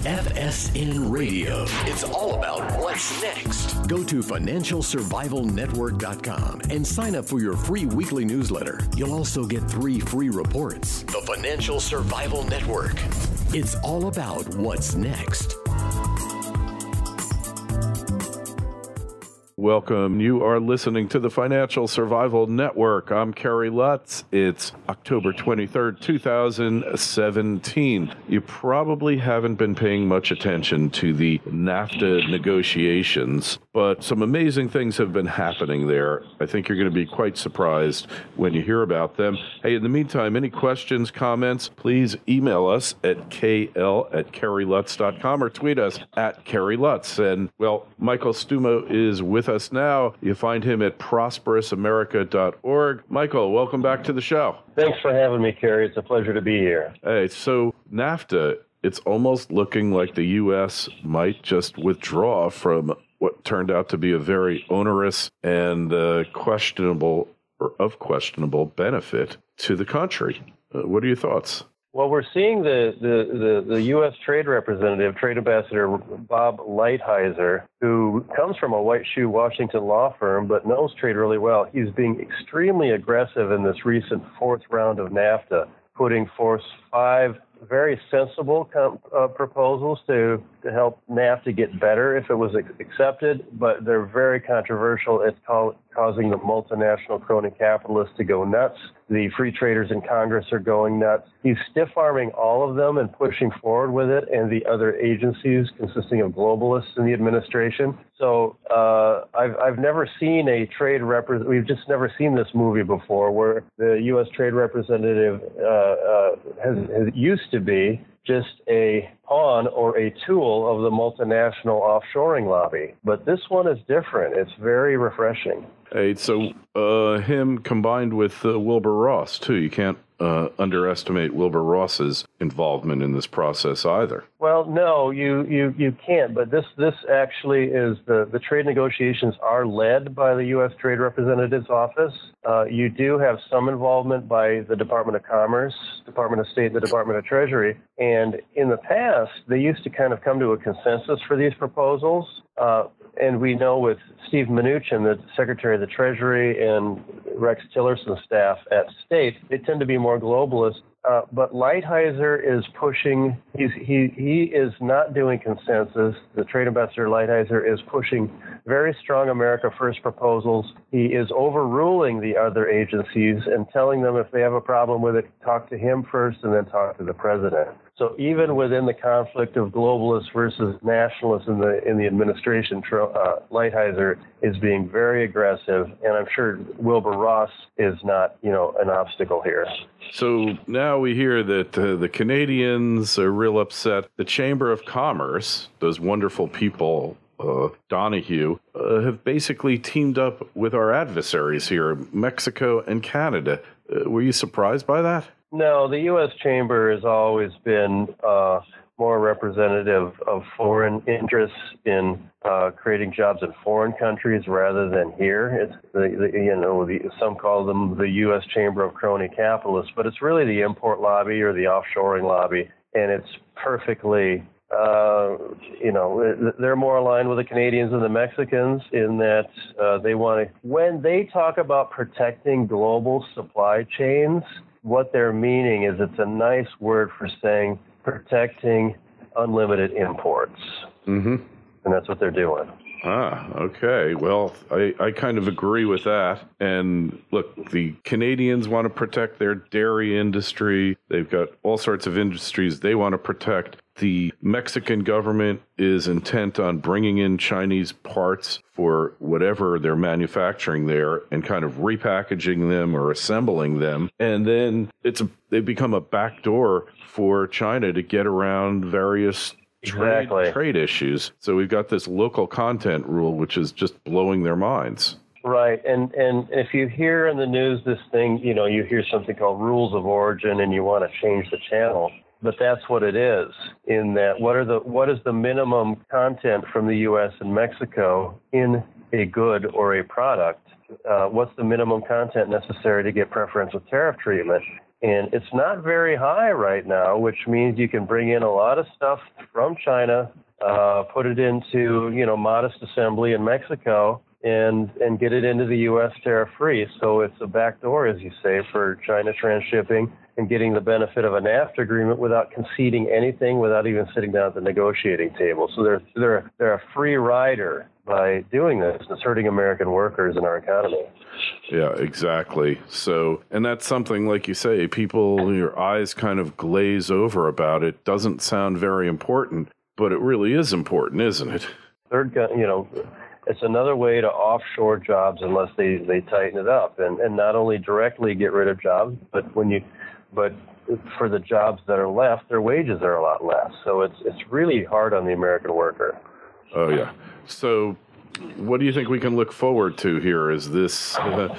FSN Radio. It's all about what's next. Go to financialsurvivalnetwork.com and sign up for your free weekly newsletter. You'll also get 3 free reports. The Financial Survival Network. It's all about what's next. Welcome. You are listening to the Financial Survival Network. I'm Kerry Lutz. It's October 23rd, 2017. You probably haven't been paying much attention to the NAFTA negotiations, but some amazing things have been happening there. I think you're going to be quite surprised when you hear about them. Hey, in the meantime, any questions, comments, please email us at kl@kerrylutz.com or tweet us at Kerry Lutz. And, well, Michael Stumo is with us now. You find him at prosperousamerica.org. Michael, welcome back to the show. Thanks for having me, Kerry. It's a pleasure to be here. Hey, so NAFTA, it's almost looking like the U.S. might just withdraw from what turned out to be a very onerous and questionable benefit to the country. What are your thoughts? Well, we're seeing the U.S. Trade Representative, Trade Ambassador Bob Lightziger, who comes from a white shoe Washington law firm but knows trade really well. He's being extremely aggressive in this recent 4th round of NAFTA, putting forth 5 very sensible proposals to help NAFTA get better if it was accepted, but they're very controversial. It's causing the multinational crony capitalists to go nuts. The free traders in Congress are going nuts. He's stiff-arming all of them and pushing forward with it, and the other agencies consisting of globalists in the administration. So I've never seen a trade representative. We've just never seen this movie before, where the U.S. Trade Representative has used to be just a pawn or a tool of the multinational offshoring lobby. But this one is different. It's very refreshing. Hey, so him combined with Wilbur Ross, too. You can't underestimate Wilbur Ross's involvement in this process either. Well, no, you can't. But this actually is the trade negotiations are led by the U.S. Trade Representative's office. You do have some involvement by the Department of Commerce, Department of State, and the Department of Treasury. And in the past, they used to kind of come to a consensus for these proposals. And we know with Steve Mnuchin, the Secretary of the Treasury, and Rex Tillerson's staff at State, they tend to be more globalist. But Lightziger is pushing. He is not doing consensus. The Trade Ambassador Lightziger is pushing very strong America First proposals. He is overruling the other agencies and telling them if they have a problem with it, talk to him first and then talk to the president. So even within the conflict of globalists versus nationalists in the administration, Lightziger is being very aggressive, and I'm sure Wilbur Ross is not, an obstacle here. So now we hear that the Canadians are real upset. The Chamber of Commerce, those wonderful people, Donahue, have basically teamed up with our adversaries here, Mexico and Canada. Were you surprised by that? No, the U.S. Chamber has always been more representative of foreign interests in creating jobs in foreign countries rather than here. It's some call them the U.S. Chamber of Crony Capitalists, but it's really the import lobby or the offshoring lobby, and it's perfectly. They're more aligned with the Canadians and the Mexicans in that they want to. When they talk about protecting global supply chains, what they're meaning is it's a nice word for saying protecting unlimited imports. Mm-hmm. And that's what they're doing. Ah, okay. Well, I kind of agree with that. And look, the Canadians want to protect their dairy industry. They've got all sorts of industries they want to protect. The Mexican government is intent on bringing in Chinese parts for whatever they're manufacturing there and kind of repackaging them or assembling them. And then they become a backdoor for China to get around various trade issues. So we've got this local content rule, which is just blowing their minds. Right. And if you hear in the news this thing, you hear something called rules of origin and you want to change the channel. But that's what it is, in that what is the minimum content from the U.S. and Mexico in a good or a product? What's the minimum content necessary to get preferential tariff treatment? And it's not very high right now, which means you can bring in a lot of stuff from China, put it into, modest assembly in Mexico, and get it into the U.S. tariff-free. So it's a backdoor, as you say, for China transshipping and getting the benefit of a NAFTA agreement without conceding anything, without even sitting down at the negotiating table. So they're a free rider by doing this. It's hurting American workers and our economy. Yeah, exactly. So, and that's something, like you say, people, your eyes kind of glaze over about it. Doesn't sound very important, but it really is important, isn't it? It's another way to offshore jobs unless they tighten it up and not only directly get rid of jobs, but for the jobs that are left, their wages are a lot less. So it's really hard on the American worker. Oh, yeah. So what do you think we can look forward to here? Is this, they're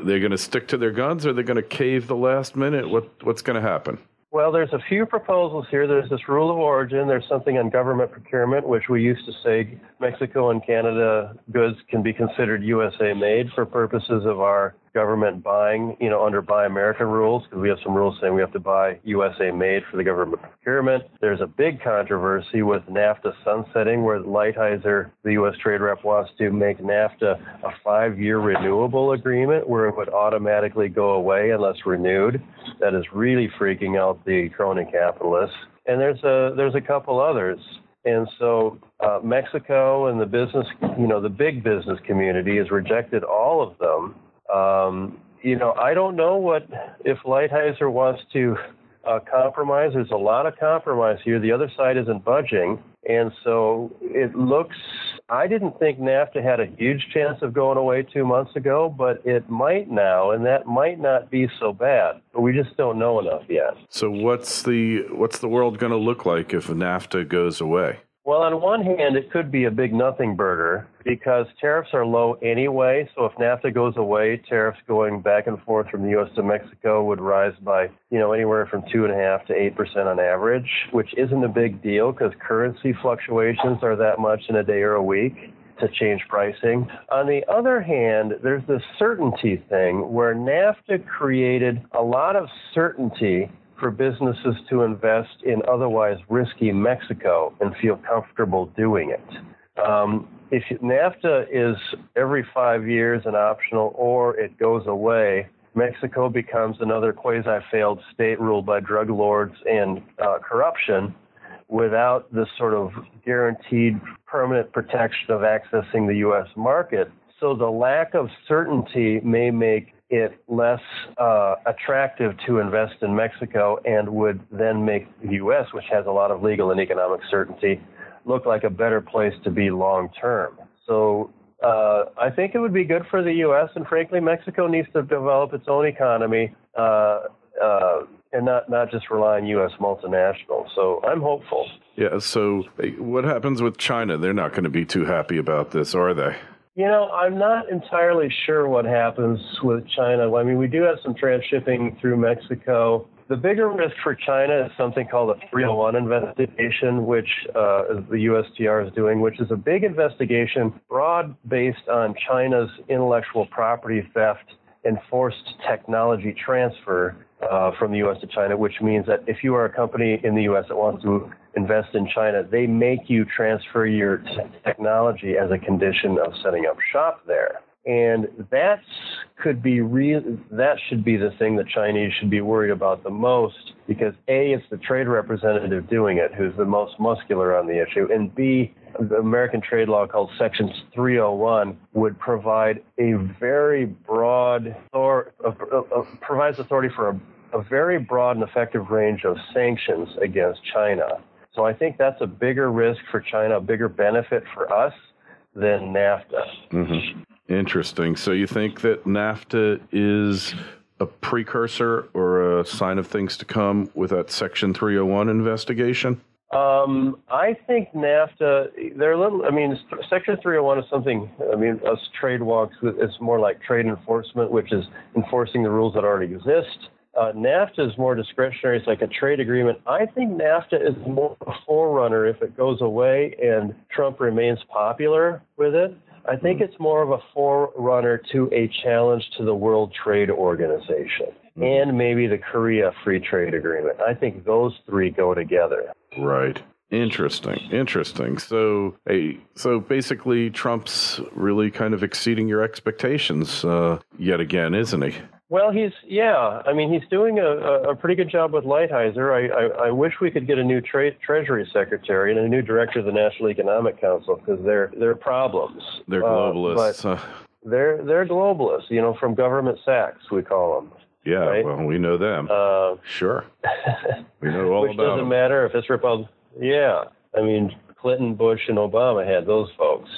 going to stick to their guns, or are they going to cave the last minute? What's going to happen? Well, there's a few proposals here. There's this rule of origin. There's something on government procurement, which we used to say Mexico and Canada goods can be considered USA made for purposes of our government buying, under Buy American rules, because we have some rules saying we have to buy USA made for the government procurement. There's a big controversy with NAFTA sunsetting, where Lightziger, the U.S. trade rep, wants to make NAFTA a 5-year renewable agreement where it would automatically go away unless renewed. That is really freaking out the crony capitalists. And there's a couple others. And so Mexico and the business, the big business community has rejected all of them. I don't know if Lightziger wants to compromise. There's a lot of compromise here. The other side isn't budging. And so I didn't think NAFTA had a huge chance of going away 2 months ago, but it might now, and that might not be so bad. But we just don't know enough yet. So what's the world going to look like if NAFTA goes away? Well, on one hand, it could be a big nothing burger because tariffs are low anyway. So if NAFTA goes away, tariffs going back and forth from the U.S. to Mexico would rise by, anywhere from 2.5% to 8% on average, which isn't a big deal because currency fluctuations are that much in a day or a week to change pricing. On the other hand, there's this certainty thing where NAFTA created a lot of certainty for businesses to invest in otherwise risky Mexico and feel comfortable doing it. If NAFTA is every 5 years and optional, or it goes away, Mexico becomes another quasi-failed state ruled by drug lords and corruption without the sort of guaranteed permanent protection of accessing the U.S. market. So the lack of certainty may make it less attractive to invest in Mexico and would then make the U.S., which has a lot of legal and economic certainty, look like a better place to be long term. So I think it would be good for the U.S., and frankly, Mexico needs to develop its own economy and not just rely on U.S. multinationals. So I'm hopeful. Yeah, so what happens with China? They're not going to be too happy about this, are they? I'm not entirely sure what happens with China. I mean, we do have some transshipping through Mexico. The bigger risk for China is something called a 301 investigation, which the USTR is doing, which is a big investigation broad-based on China's intellectual property theft and forced technology transfer from the U.S. to China, which means that if you are a company in the U.S. that wants to invest in China, they make you transfer your technology as a condition of setting up shop there. And that should be the thing the Chinese should be worried about the most, because A, it's the trade representative doing it who's the most muscular on the issue, and B, the American trade law called Section 301 would provide a very broad, provides authority for a very broad and effective range of sanctions against China. So I think that's a bigger risk for China, a bigger benefit for us than NAFTA. Mm-hmm. Interesting. So you think that NAFTA is a precursor or a sign of things to come with that Section 301 investigation? I think NAFTA, Section 301 is something, us trade walks, it's more like trade enforcement, which is enforcing the rules that already exist. NAFTA is more discretionary. It's like a trade agreement. I think NAFTA is more a forerunner if it goes away and Trump remains popular with it. I think it's more of a forerunner to a challenge to the World Trade Organization. and maybe the Korea Free Trade Agreement. I think those three go together. Right. Interesting. So basically, Trump's really kind of exceeding your expectations yet again, isn't he? Well, he's doing a pretty good job with Lightziger. I wish we could get a new Treasury Secretary and a new Director of the National Economic Council, because they're problems. They're globalists. But they're globalists, from government sacks, we call them. Yeah, right? Well, we know them. Sure. We know all which about them. Which doesn't matter if it's Republican. Yeah. I mean, Clinton, Bush, and Obama had those folks.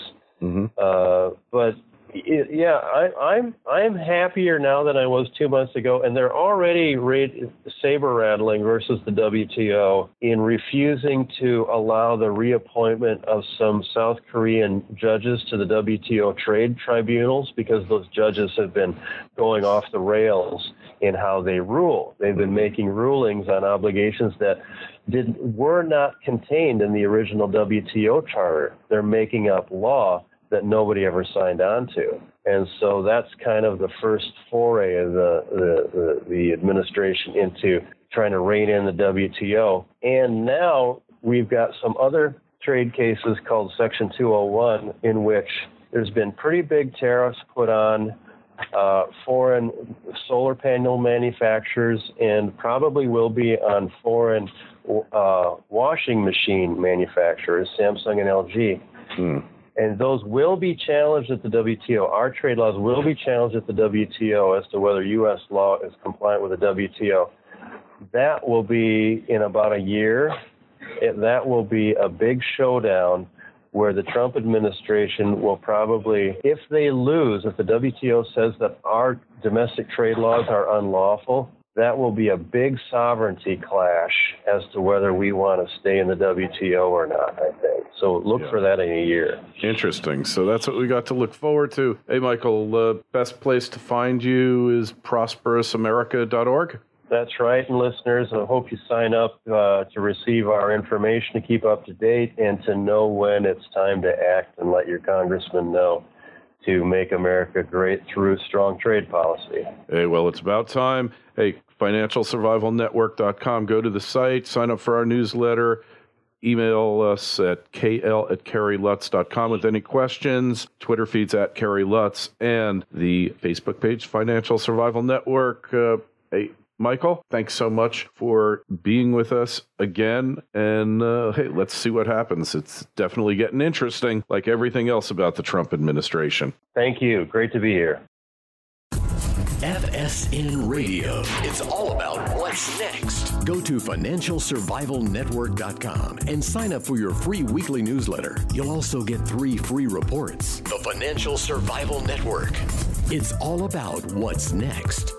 Mm-hmm. But I'm happier now than I was 2 months ago, and they're already saber rattling versus the WTO in refusing to allow the reappointment of some South Korean judges to the WTO trade tribunals, because those judges have been going off the rails in how they rule. They've been making rulings on obligations that were not contained in the original WTO charter. They're making up law that nobody ever signed on to. And so that's kind of the first foray of the administration into trying to rein in the WTO. And now we've got some other trade cases called Section 201, in which there's been pretty big tariffs put on foreign solar panel manufacturers, and probably will be on foreign washing machine manufacturers, Samsung and LG. And those will be challenged at the WTO. Our trade laws will be challenged at the WTO as to whether U.S. law is compliant with the WTO. That will be in about a year. That will be a big showdown where the Trump administration will probably, if they lose, if the WTO says that our domestic trade laws are unlawful, that will be a big sovereignty clash as to whether we want to stay in the WTO or not, I think. So look for that in a year. Interesting. So that's what we got to look forward to. Hey, Michael, the best place to find you is prosperousamerica.org? That's right. And listeners, I hope you sign up to receive our information, to keep up to date, and to know when it's time to act and let your congressman know to make America great through strong trade policy. Hey, well, it's about time. Hey, financialsurvivalnetwork.com. Go to the site, sign up for our newsletter, email us at kl@kerrylutz.com with any questions, Twitter feeds at Kerry Lutz, and the Facebook page, Financial Survival Network. Hey, Michael, thanks so much for being with us again. And hey, let's see what happens. It's definitely getting interesting, like everything else about the Trump administration. Thank you. Great to be here. FSN Radio. It's all about what's next. Go to financialsurvivalnetwork.com and sign up for your free weekly newsletter. You'll also get 3 free reports. The Financial Survival Network. It's all about what's next.